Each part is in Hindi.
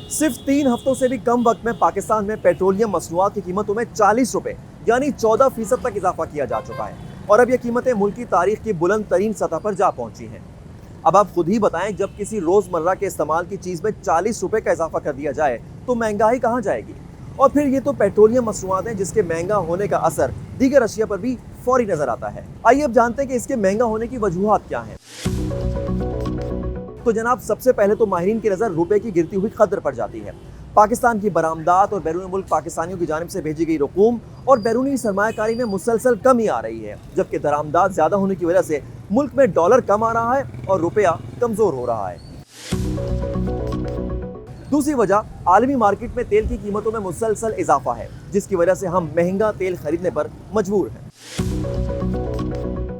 सिर्फ 3 हफ्तों से भी कम वक्त में पाकिस्तान में पेट्रोलियम मसनूआत की कीमतों में 40 रुपए यानी 14% तक इजाफा किया जा चुका है और अब ये कीमतें मुल्क की तारीख की बुलंद तरीन सतह पर जा पहुंची हैं। अब आप खुद ही बताएं, जब किसी रोजमर्रा के इस्तेमाल की चीज में 40 रुपए का इजाफा कर दिया जाए तो महंगाई कहाँ जाएगी। और फिर ये तो पेट्रोलियम मसनूआत हैं जिसके महंगा होने का असर दीगर अशिया पर भी फौरी नजर आता है। आइए अब जानते हैं कि इसके महंगा होने की वजूहात क्या हैं। तो जनाब, सबसे पहले तो माहिरीन की नजर रुपए की गिरती हुई कदर पर जाती है। पाकिस्तान की बरामदात और बैरून मुल्क पाकिस्तानियों की जानिब से भेजी गई रकूम और बैरूनी सरमायाकारी में मुसलसल कमी आ रही है, जबकि दरामदात ज्यादा होने की वजह से मुल्क में डॉलर कम आ रहा है और रुपया कमजोर हो रहा है। दूसरी वजह आलमी मार्केट में तेल की कीमतों में मुसलसल इजाफा है, जिसकी वजह से हम महंगा तेल खरीदने पर मजबूर हैं।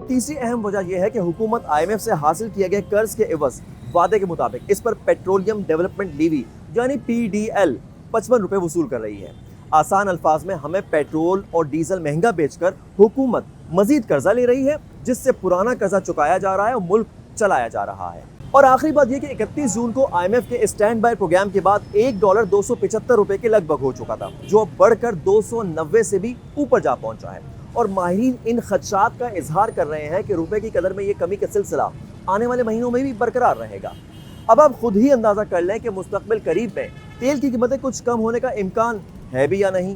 तीसरी अहम वजह यह है कि हुकूमत IMF से हासिल किए गए कर्ज के एवज वादे के मुताबिक इस पर पेट्रोलियम डेवलपमेंट लीवी यानी PDL 55 रुपए वसूल कर रही है। आसान अल्फाज में हमें पेट्रोल और डीजल महंगा बेचकर हुकूमत मजीद कर्जा ले रही है, जिससे पुराना कर्जा चुकाया जा रहा है और मुल्क चलाया जा रहा है। और आखिरी बात यह कि 31 जून को IMF के स्टैंड बाय प्रोग्राम के बाद $1 275 रुपए के लगभग हो चुका था, जो अब बढ़कर 290 से भी ऊपर जा पहुंचा है। और माहिरीन इन खदशात का इजहार कर रहे हैं कि रुपए की कदर में ये कमी का सिलसिला आने वाले महीनों में भी बरकरार रहेगा। अब आप खुद ही अंदाजा कर लें कि मुस्तकबिल करीब में तेल की कीमतें कुछ कम होने का इम्कान है भी या नहीं।